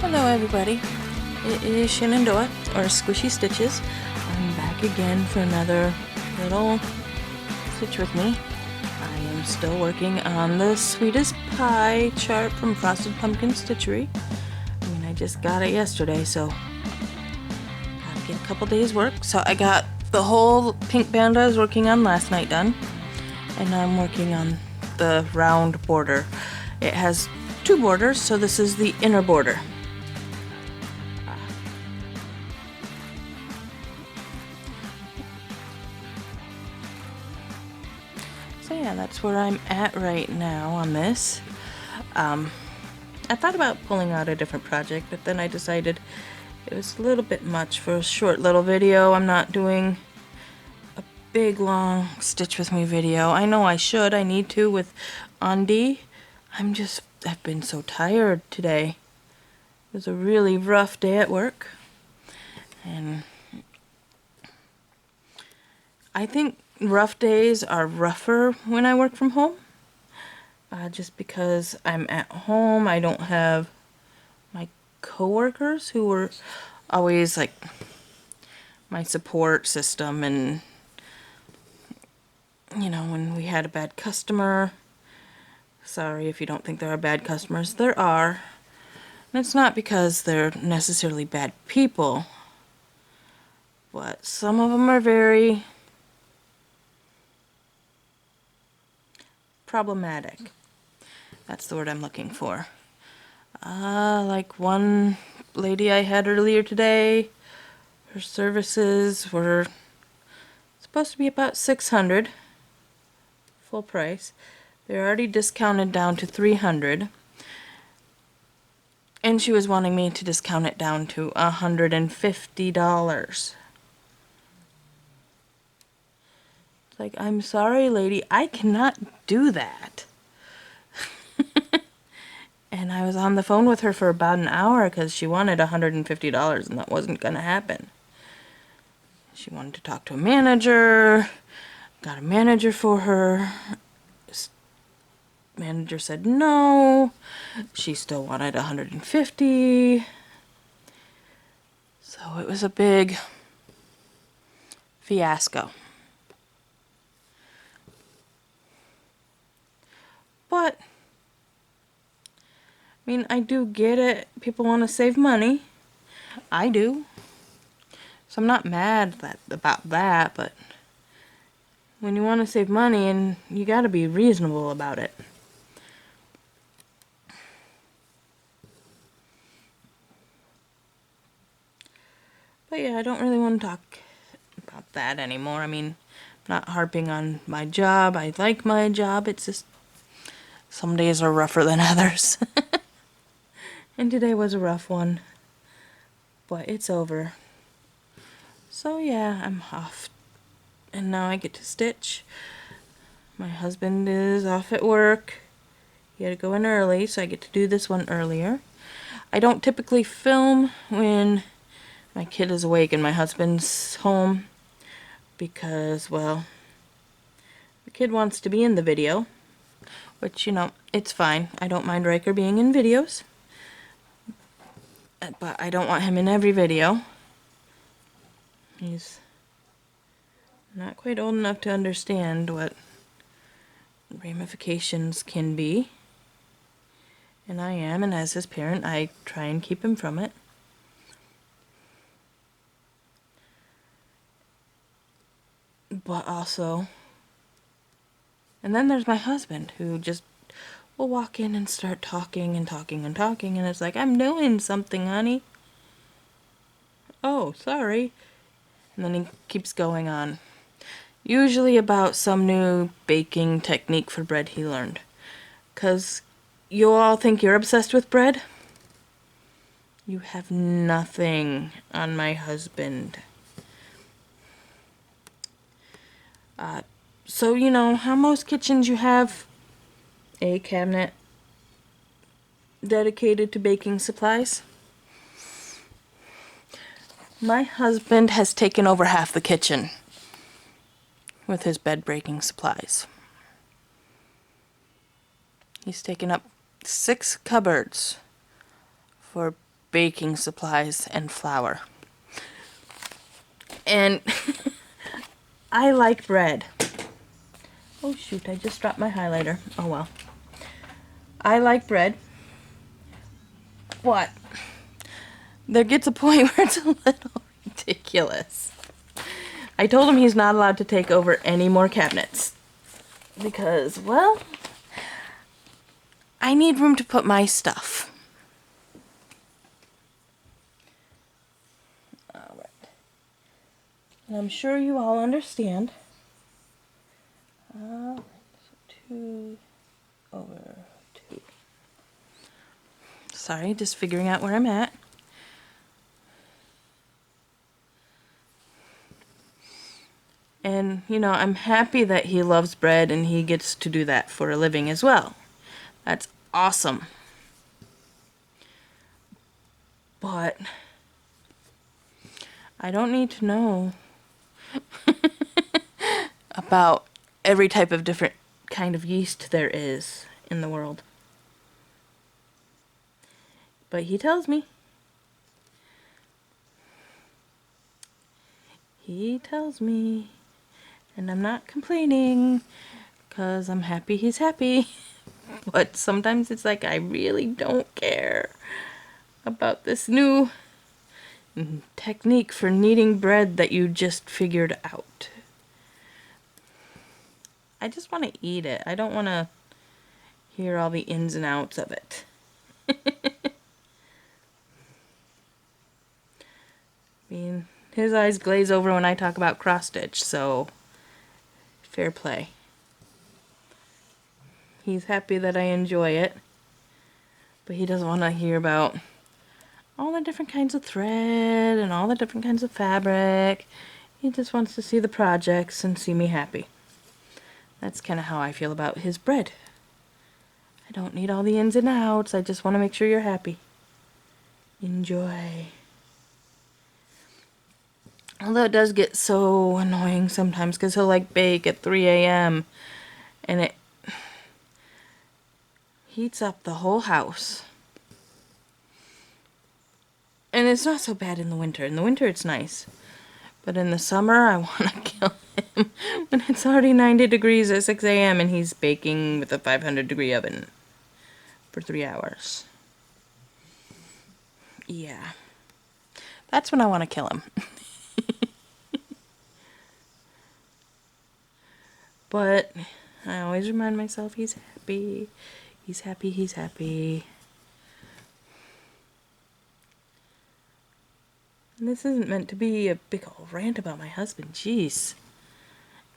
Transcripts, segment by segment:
Hello everybody, it is Shenandoah, or Squishy Stitches. I'm back again for another little stitch with me. I am still working on the sweetest pie chart from Frosted Pumpkin Stitchery. I just got it yesterday, so gotta get a couple days work. So I got the whole pink band I was working on last night done, and I'm working on the round border. It has two borders, so this is the inner border. So yeah, that's where I'm at right now on this. I thought about pulling out a different project, but then I decided it was a little bit much for a short little video. I'm not doing a big long stitch with me video. I know I should, I need to with Andy. I've been so tired today. It was a really rough day at work. And I think rough days are rougher when I work from home. Just because I'm at home, I don't have my coworkers who were always like my support system, and you know, when we had a bad customer, sorry if you don't think there are bad customers, there are. And it's not because they're necessarily bad people, but some of them are very problematic. That's the word I'm looking for. Like one lady I had earlier today, her services were supposed to be about $600 full price. They're already discounted down to $300, and she was wanting me to discount it down to $150. It's like, I'm sorry lady, I cannot do that. And I was on the phone with her for about an hour because she wanted $150, and that wasn't going to happen. She wanted to talk to a manager, got a manager for her. Manager said no. She still wanted $150. So it was a big fiasco. But I mean, I do get it. People want to save money. I do. So I'm not mad about that, but when you want to save money, and you got to be reasonable about it. But yeah, I don't really want to talk about that anymore. I mean, I'm not harping on my job. I like my job. It's just some days are rougher than others. And today was a rough one. But it's over. So yeah, I'm off. And now I get to stitch. My husband is off at work. He had to go in early, so I get to do this one earlier. I don't typically film when my kid is awake and my husband's home because, well, the kid wants to be in the video, which, you know, it's fine. I don't mind Riker being in videos, but I don't want him in every video. He's not quite old enough to understand what ramifications can be, and I am, and as his parent I try and keep him from it. But also, and then there's my husband, who just will walk in and start talking and talking and talking, and it's like, I'm doing something, honey. Oh, sorry. And then he keeps going on. Usually about some new baking technique for bread he learned. 'Cause you all think you're obsessed with bread? You have nothing on my husband. So you know how most kitchens you have a cabinet dedicated to baking supplies? My husband has taken over half the kitchen with his bed breaking supplies. He's taken up 6 cupboards for baking supplies and flour. And I like bread. Oh shoot, I just dropped my highlighter. Oh well. I like bread, but there gets a point where it's a little ridiculous. I told him he's not allowed to take over any more cabinets because, well, I need room to put my stuff. Alright. And I'm sure you all understand. 2 over 2. Sorry, just figuring out where I'm at. And, you know, I'm happy that he loves bread and he gets to do that for a living as well. That's awesome. But I don't need to know about every type of different kind of yeast there is in the world. But he tells me. He tells me. And I'm not complaining because I'm happy he's happy. But sometimes it's like I really don't care about this new technique for kneading bread that you just figured out. I just want to eat it. I don't want to hear all the ins and outs of it. I mean, his eyes glaze over when I talk about cross stitch, so fair play. He's happy that I enjoy it, but he doesn't want to hear about all the different kinds of thread and all the different kinds of fabric. He just wants to see the projects and see me happy. That's kind of how I feel about his bread. I don't need all the ins and outs. I just want to make sure you're happy. Enjoy. Although it does get so annoying sometimes because he'll like bake at 3 a.m. and it heats up the whole house. And it's not so bad in the winter. In the winter it's nice. But in the summer I want to kill him when it's already 90 degrees at 6 a.m. and he's baking with a 500-degree oven for 3 hours. Yeah. That's when I want to kill him. But I always remind myself he's happy. He's happy, he's happy. And this isn't meant to be a big old rant about my husband. Jeez.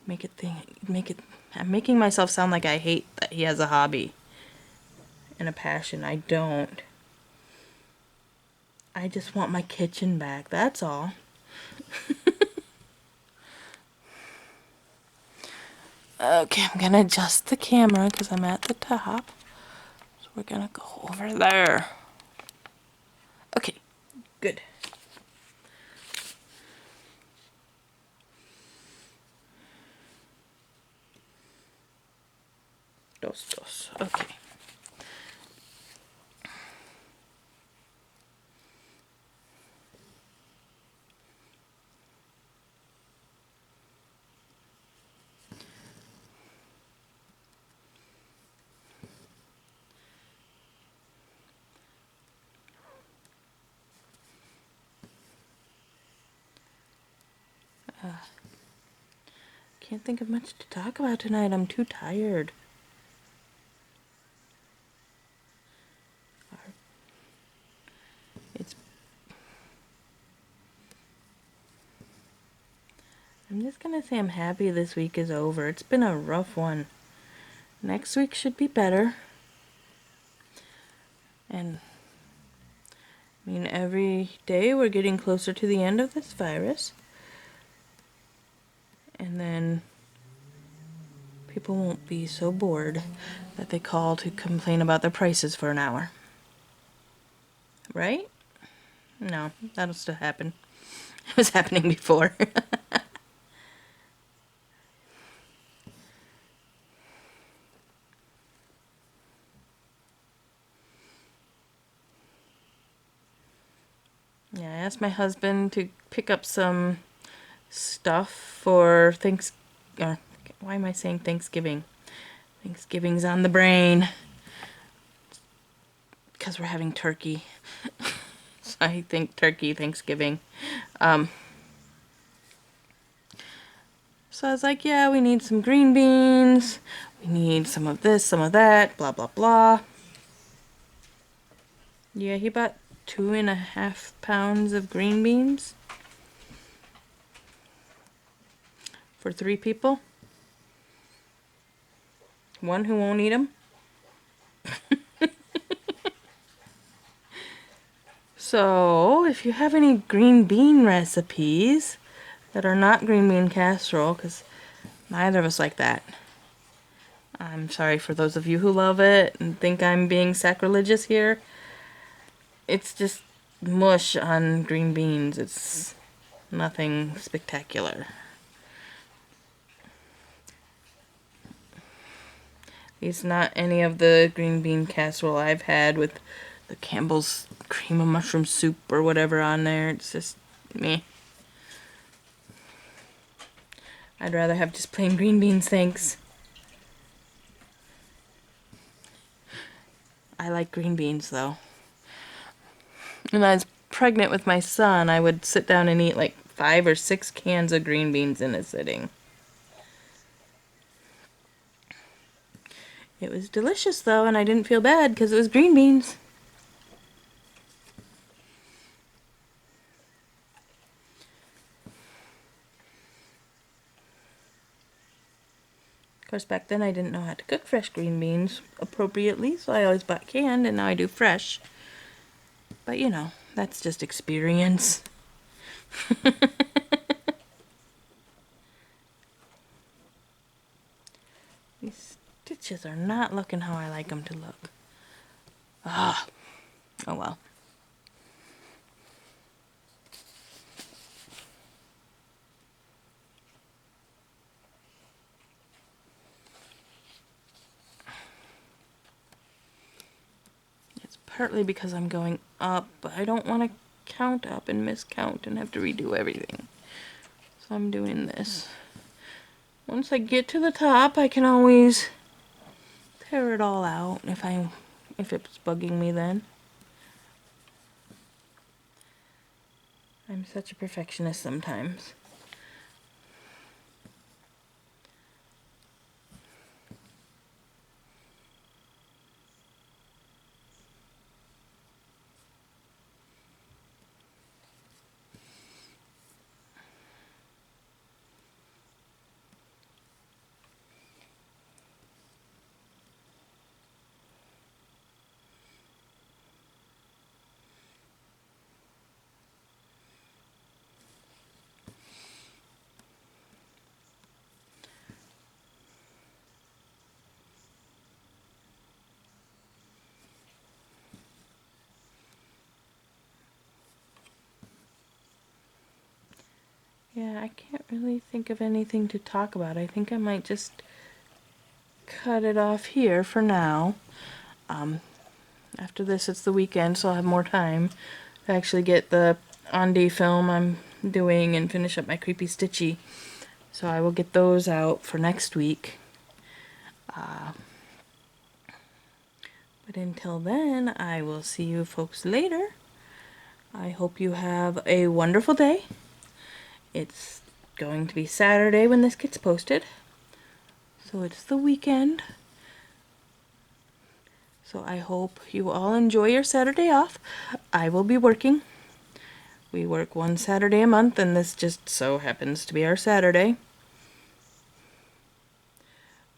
I'm making myself sound like I hate that he has a hobby and a passion. I don't. I just want my kitchen back. That's all. Okay, I'm gonna adjust the camera because I'm at the top. So we're gonna go over there. Okay, good. Dos. Okay. Can't think of much to talk about tonight. I'm too tired. I'm just gonna say I'm happy this week is over. It's been a rough one. Next week should be better. And I mean, every day we're getting closer to the end of this virus. And then people won't be so bored that they call to complain about their prices for an hour. Right? No, that'll still happen. It was happening before. Yeah, I asked my husband to pick up some stuff for why am I saying Thanksgiving? Thanksgiving's on the brain. Because we're having turkey. So I think turkey, Thanksgiving. So I was like, yeah, we need some green beans. We need some of this, some of that, blah, blah, blah. Yeah, he bought 2.5 pounds of green beans for 3 people. One who won't eat them. So, if you have any green bean recipes that are not green bean casserole, because neither of us like that. I'm sorry for those of you who love it and think I'm being sacrilegious here. It's just mush on green beans. It's nothing spectacular. It's not any of the green bean casserole I've had with the Campbell's cream of mushroom soup or whatever on there. It's just meh. I'd rather have just plain green beans, thanks. I like green beans though. When I was pregnant with my son, I would sit down and eat like 5 or 6 cans of green beans in a sitting. It was delicious though, and I didn't feel bad because it was green beans. Of course, back then I didn't know how to cook fresh green beans appropriately, so I always bought canned, and now I do fresh. But you know, that's just experience. These stitches are not looking how I like them to look. Ah, oh well. Partly because I'm going up, but I don't want to count up and miscount and have to redo everything. So I'm doing this. Once I get to the top, I can always tear it all out if it's bugging me then. I'm such a perfectionist sometimes. Yeah, I can't really think of anything to talk about. I think I might just cut it off here for now. After this, it's the weekend, so I'll have more time to actually get the on-day film I'm doing and finish up my creepy Stitchy. So I will get those out for next week. But until then, I will see you folks later. I hope you have a wonderful day. It's going to be Saturday when this gets posted. So it's the weekend. So I hope you all enjoy your Saturday off. I will be working. We work one Saturday a month, and this just so happens to be our Saturday.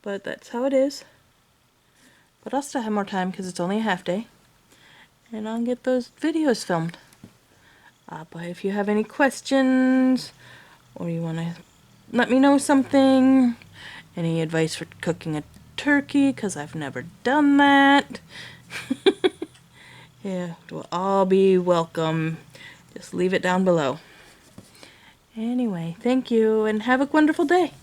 But that's how it is. But I'll still have more time because it's only a half day. And I'll get those videos filmed. But if you have any questions, or you want to let me know something, any advice for cooking a turkey, because I've never done that, yeah, it will all be welcome. Just leave it down below. Anyway, thank you, and have a wonderful day.